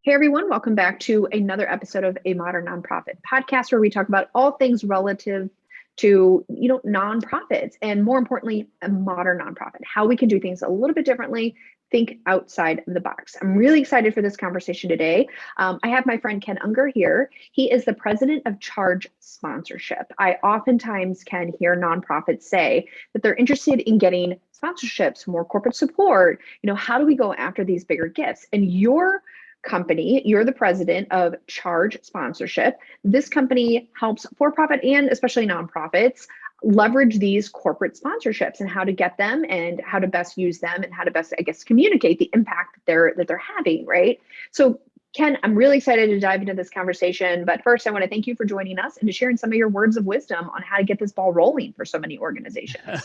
Hey everyone, welcome back to another episode of A Modern Nonprofit podcast where we talk about all things relative to, nonprofits and more importantly, a modern nonprofit, how we can do things a little bit differently, think outside of the box. I'm really excited for this conversation today. I have my friend Ken Unger here. He is the president of Charge Sponsorship. I oftentimes can hear nonprofits say that they're interested in getting sponsorships, more corporate support. How do we go after these bigger gifts? And your company, you're the president of Charge Sponsorship. This company helps for-profit and especially nonprofits leverage these corporate sponsorships and how to get them and how to best use them and how to best, communicate the impact that they're having, right? So Ken, I'm really excited to dive into this conversation, but first I want to thank you for joining us and to sharing some of your words of wisdom on how to get this ball rolling for so many organizations.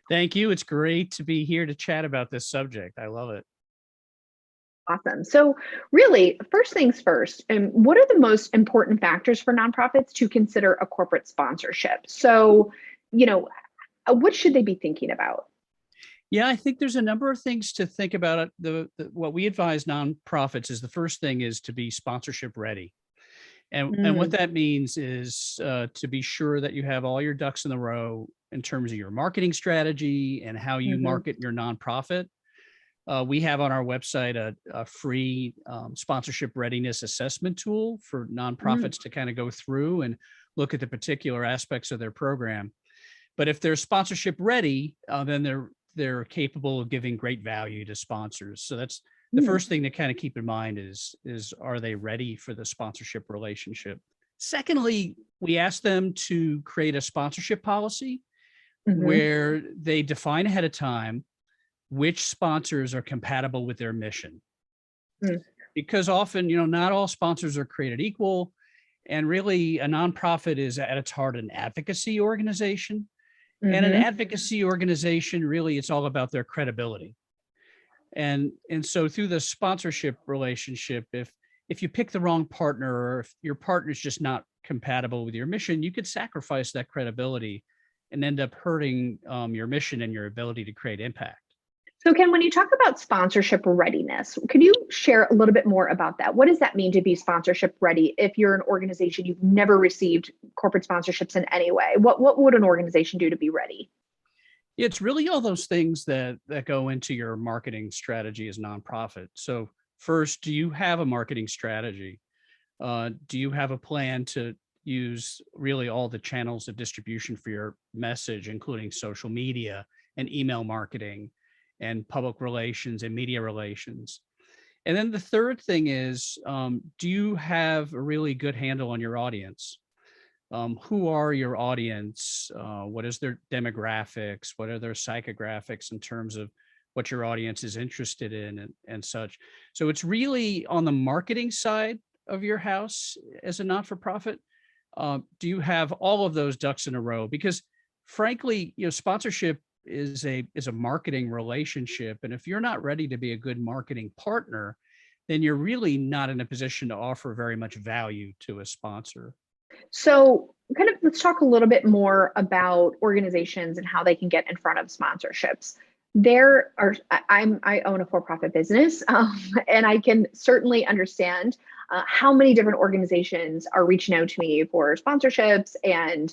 Thank you. It's great to be here to chat about this subject. I love it. Awesome. So really, first things first, what are the most important factors for nonprofits to consider a corporate sponsorship? So, what should they be thinking about? Yeah, I think there's a number of things to think about. What we advise nonprofits is the first thing is to be sponsorship ready. And what that means is to be sure that you have all your ducks in the row in terms of your marketing strategy and how you market your nonprofit. We have on our website a free sponsorship readiness assessment tool for nonprofits to kind of go through and look at the particular aspects of their program. But if they're sponsorship ready, then they're capable of giving great value to sponsors. So that's the first thing to kind of keep in mind is are they ready for the sponsorship relationship? Secondly, we ask them to create a sponsorship policy where they define ahead of time which sponsors are compatible with their mission. Because often, not all sponsors are created equal. And really a nonprofit is at its heart an advocacy organization. And an advocacy organization, really, it's all about their credibility. And so through the sponsorship relationship, if you pick the wrong partner or if your partner is just not compatible with your mission, you could sacrifice that credibility and end up hurting your mission and your ability to create impact. So Ken, when you talk about sponsorship readiness, could you share a little bit more about that? What does that mean to be sponsorship ready if you're an organization, you've never received corporate sponsorships in any way? What would an organization do to be ready? It's really all those things that go into your marketing strategy as a nonprofit. So first, do you have a marketing strategy? Do you have a plan to use really all the channels of distribution for your message, including social media and email marketing and public relations and media relations? And then the third thing is, do you have a really good handle on your audience? Who are your audience? What is their demographics? What are their psychographics in terms of what your audience is interested in and such? So it's really on the marketing side of your house as a not-for-profit. Do you have all of those ducks in a row? Because frankly, sponsorship is a marketing relationship. And if you're not ready to be a good marketing partner, then you're really not in a position to offer very much value to a sponsor. So let's talk a little bit more about organizations and how they can get in front of sponsorships. I own a for-profit business, and I can certainly understand how many different organizations are reaching out to me for sponsorships and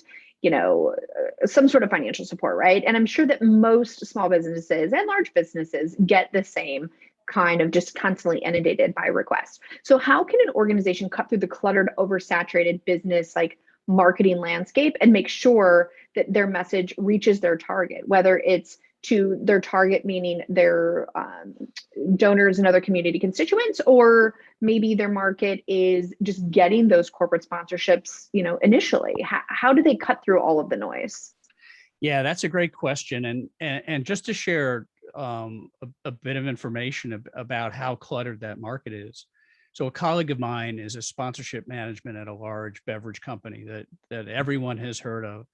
some sort of financial support, right? And I'm sure that most small businesses and large businesses get the same kind of just constantly inundated by requests. So how can an organization cut through the cluttered, oversaturated business marketing landscape and make sure that their message reaches their target, whether it's to their target, meaning their donors and other community constituents, or maybe their market is just getting those corporate sponsorships, initially? How do they cut through all of the noise? Yeah, that's a great question. And just to share a bit of information about how cluttered that market is. So a colleague of mine is a sponsorship management at a large beverage company that everyone has heard of.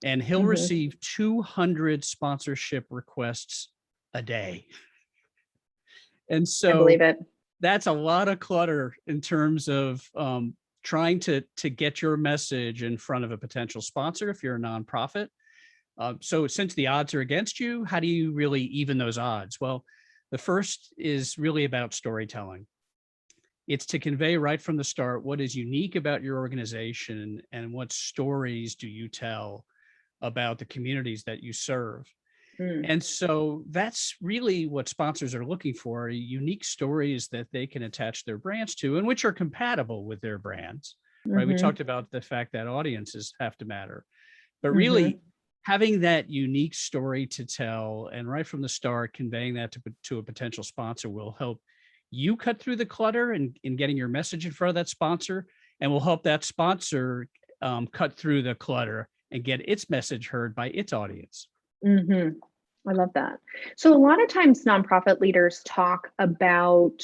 And he'll receive 200 sponsorship requests a day. And so I believe it. That's a lot of clutter in terms of trying to get your message in front of a potential sponsor if you're a nonprofit. So since the odds are against you, how do you really even those odds? Well, the first is really about storytelling. It's to convey right from the start what is unique about your organization and what stories do you tell about the communities that you serve. Mm. And so that's really what sponsors are looking for, unique stories that they can attach their brands to and which are compatible with their brands, right? We Mm-hmm. talked about the fact that audiences have to matter, but Mm-hmm. really having that unique story to tell and right from the start, conveying that to a potential sponsor will help you cut through the clutter and in getting your message in front of that sponsor, and will help that sponsor cut through the clutter and get its message heard by its audience. Mm-hmm. I love that. So a lot of times nonprofit leaders talk about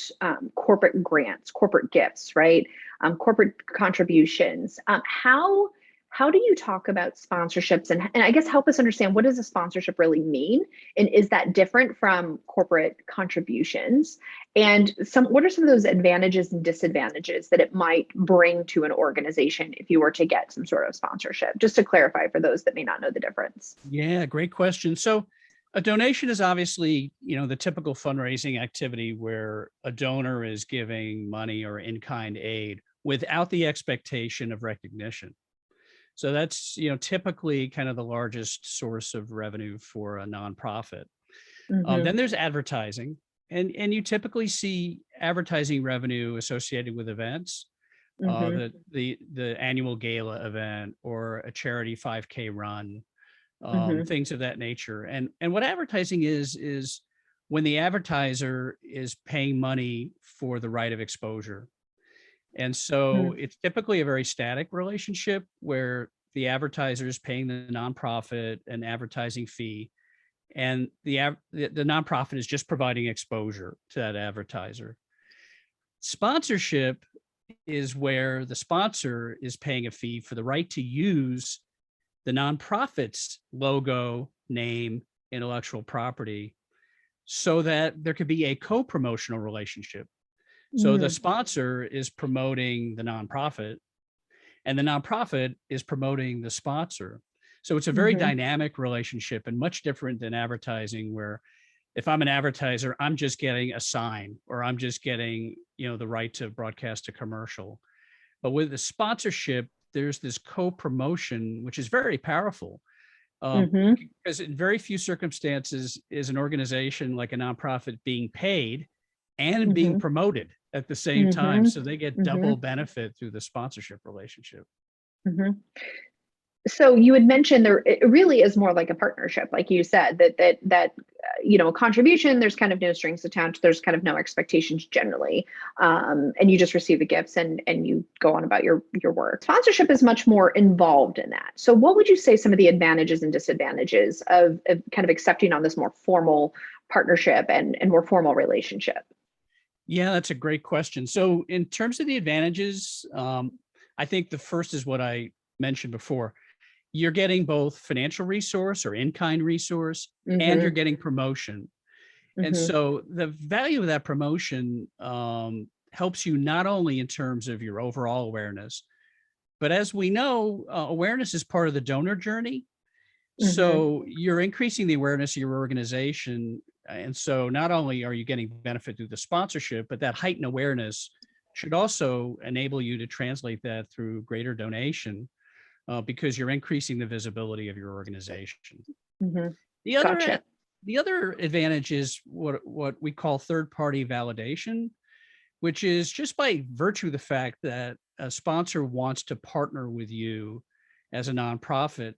corporate grants, corporate gifts, right? Corporate contributions. How do you talk about sponsorships, and I guess help us understand, what does a sponsorship really mean? And is that different from corporate contributions? And what are some of those advantages and disadvantages that it might bring to an organization if you were to get some sort of sponsorship? Just to clarify for those that may not know the difference. Yeah, great question. So a donation is obviously, the typical fundraising activity where a donor is giving money or in-kind aid without the expectation of recognition. So that's, typically kind of the largest source of revenue for a nonprofit. Mm-hmm. Then there's advertising, and you typically see advertising revenue associated with events, Mm-hmm. the annual gala event or a charity 5K run, Mm-hmm. things of that nature. And what advertising is when the advertiser is paying money for the right of exposure. And so it's typically a very static relationship where the advertiser is paying the nonprofit an advertising fee, and the nonprofit is just providing exposure to that advertiser. Sponsorship is where the sponsor is paying a fee for the right to use the nonprofit's logo, name, intellectual property, so that there could be a co-promotional relationship. So the Mm-hmm. sponsor is promoting the nonprofit and the nonprofit is promoting the sponsor. So it's a very Mm-hmm. dynamic relationship and much different than advertising, where if I'm an advertiser, I'm just getting a sign or I'm just getting, the right to broadcast a commercial. But with the sponsorship, there's this co-promotion, which is very powerful. Mm-hmm. Because in very few circumstances is an organization like a nonprofit being paid and being Mm-hmm. promoted at the same time. Mm-hmm. So they get Mm-hmm. double benefit through the sponsorship relationship. Mm-hmm. So you had mentioned there, it really is more like a partnership, like you said, a contribution, there's kind of no strings attached, there's kind of no expectations generally, and you just receive the gifts and you go on about your work. Sponsorship is much more involved in that. So what would you say some of the advantages and disadvantages of kind of accepting on this more formal partnership and more formal relationship? Yeah, that's a great question. So in terms of the advantages, I think the first is what I mentioned before. You're getting both financial resource or in-kind resource, and you're Mm-hmm. getting promotion. And Mm-hmm. so the value of that promotion helps you not only in terms of your overall awareness, but as we know, awareness is part of the donor journey. Mm-hmm. So you're increasing the awareness of your organization. And so not only are you getting benefit through the sponsorship, but that heightened awareness should also enable you to translate that through greater donation, because you're increasing the visibility of your organization. Mm-hmm. The other Gotcha. the other advantage is what we call third-party validation, which is just by virtue of the fact that a sponsor wants to partner with you as a nonprofit.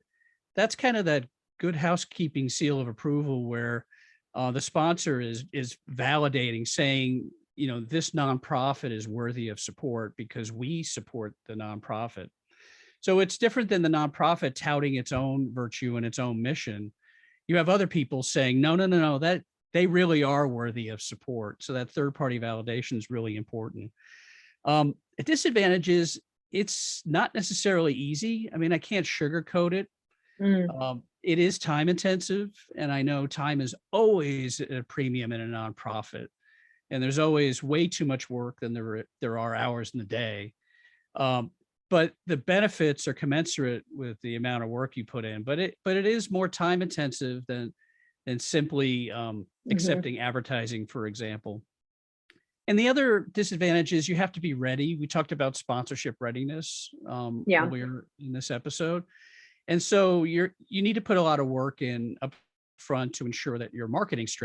That's kind of that good housekeeping seal of approval where the sponsor is validating, saying, this nonprofit is worthy of support because we support the nonprofit. So it's different than the nonprofit touting its own virtue and its own mission. You have other people saying, no, no, no, no, that they really are worthy of support. So that third party validation is really important. A disadvantage is it's not necessarily easy. I mean, I can't sugarcoat it. Mm. It is time intensive, and I know time is always at a premium in a nonprofit, and there's always way too much work than there are hours in the day. Um, but the benefits are commensurate with the amount of work you put in. But it is more time intensive than simply Mm-hmm. accepting advertising, for example. And the other disadvantage is you have to be ready. We talked about sponsorship readiness Yeah. earlier in this episode. And so you need to put a lot of work in up front to ensure that your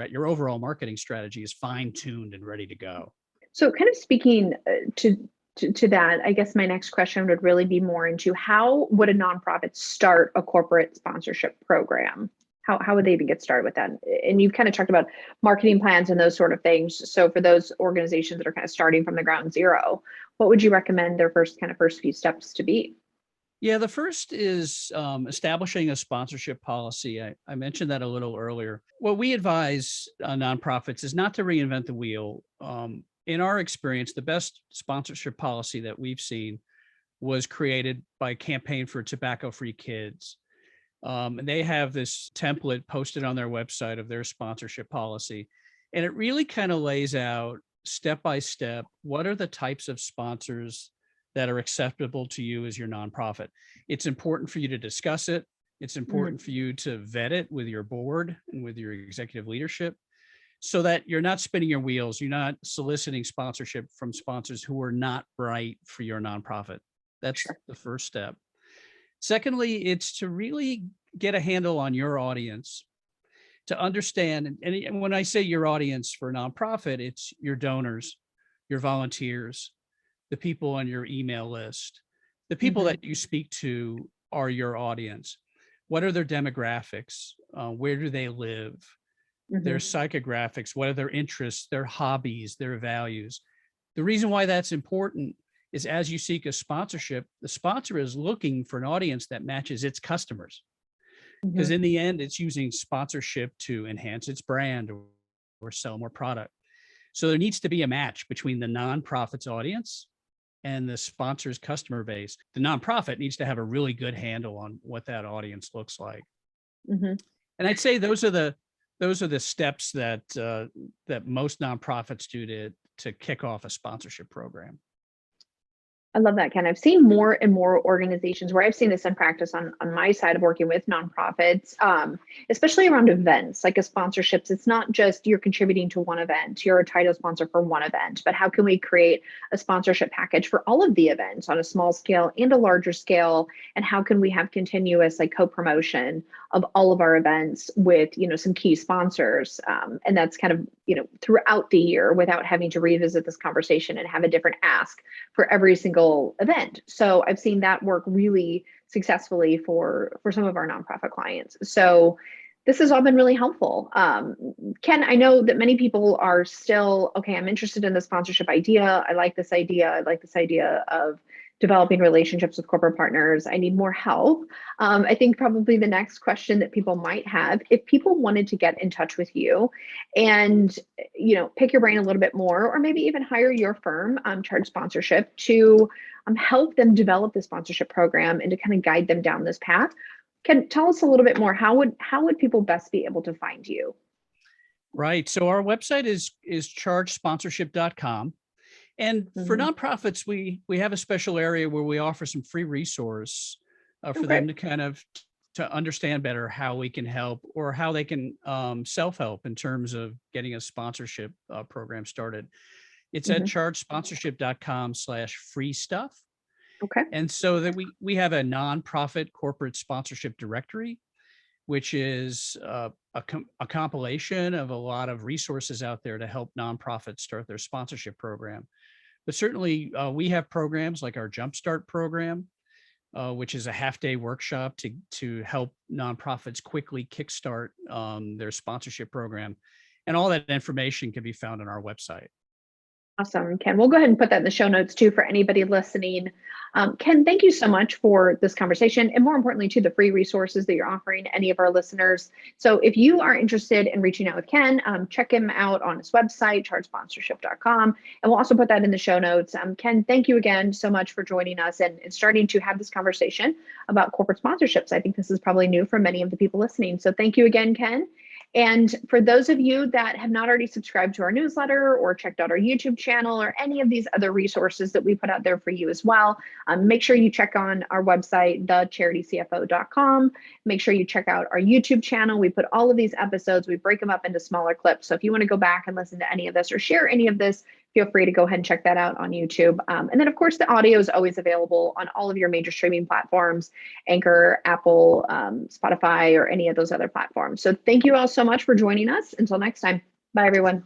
your overall marketing strategy is fine-tuned and ready to go. So kind of speaking to that, I guess my next question would really be more into how would a nonprofit start a corporate sponsorship program? How would they even get started with that? And you've kind of talked about marketing plans and those sort of things. So for those organizations that are kind of starting from the ground zero, what would you recommend their first few steps to be? Yeah, the first is establishing a sponsorship policy. I mentioned that a little earlier. What we advise nonprofits is not to reinvent the wheel. In our experience, the best sponsorship policy that we've seen was created by Campaign for Tobacco-Free Kids. And they have this template posted on their website of their sponsorship policy. And it really kind of lays out step by step, what are the types of sponsors that are acceptable to you as your nonprofit. It's important for you to discuss it. It's important for you to vet it with your board and with your executive leadership so that you're not spinning your wheels. You're not soliciting sponsorship from sponsors who are not right for your nonprofit. That's the first step. Secondly, it's to really get a handle on your audience, to understand, and when I say your audience for a nonprofit, it's your donors, your volunteers, the people on your email list, the people that you speak to are your audience. What are their demographics? Where do they live? Their psychographics, what are their interests, their hobbies, their values? The reason why that's important is as you seek a sponsorship, the sponsor is looking for an audience that matches its customers. Because in the end, it's using sponsorship to enhance its brand or sell more product. So there needs to be a match between the nonprofit's audience and the sponsor's customer base. The nonprofit needs to have a really good handle on what that audience looks like. And I'd say those are the steps that that most nonprofits do to kick off a sponsorship program. I love that, Ken. I've seen more and more organizations where I've seen this in practice on my side of working with nonprofits, especially around events like a sponsorships. It's not just you're contributing to one event, you're a title sponsor for one event, but how can we create a sponsorship package for all of the events on a small scale and a larger scale? And how can we have continuous like co-promotion of all of our events with, some key sponsors? And that's kind of, throughout the year without having to revisit this conversation and have a different ask for every single event. So I've seen that work really successfully for some of our nonprofit clients. So this has all been really helpful. Ken, I know that many people are still, okay, I'm interested in the sponsorship idea. I like this idea. I like this idea of developing relationships with corporate partners. I need more help. I think probably the next question that people might have, if people wanted to get in touch with you and, pick your brain a little bit more, or maybe even hire your firm, Charge Sponsorship, to help them develop the sponsorship program and to kind of guide them down this path. Can tell us a little bit more. How would people best be able to find you? Right. So our website is chargesponsorship.com. And for nonprofits, we have a special area where we offer some free resource for them to kind of to understand better how we can help or how they can self-help in terms of getting a sponsorship program started. It's at chargesponsorship.com/free stuff. Okay. And so that we have a nonprofit corporate sponsorship directory, which is a compilation of a lot of resources out there to help nonprofits start their sponsorship program. But certainly we have programs like our Jumpstart program, which is a half-day workshop to help nonprofits quickly kickstart their sponsorship program. And all that information can be found on our website. Awesome, Ken. We'll go ahead and put that in the show notes too for anybody listening. Ken, thank you so much for this conversation and more importantly to the free resources that you're offering any of our listeners. So if you are interested in reaching out with Ken, check him out on his website, chargesponsorship.com, and we'll also put that in the show notes. Ken, thank you again so much for joining us and starting to have this conversation about corporate sponsorships. I think this is probably new for many of the people listening. So thank you again, Ken. And for those of you that have not already subscribed to our newsletter or checked out our YouTube channel or any of these other resources that we put out there for you as well, make sure you check on our website, thecharitycfo.com. Make sure you check out our YouTube channel. We put all of these episodes, we break them up into smaller clips. So if you want to go back and listen to any of this or share any of this, feel free to go ahead and check that out on YouTube. And then, of course, the audio is always available on all of your major streaming platforms, Anchor, Apple, Spotify, or any of those other platforms. So thank you all so much for joining us. Until next time. Bye, everyone.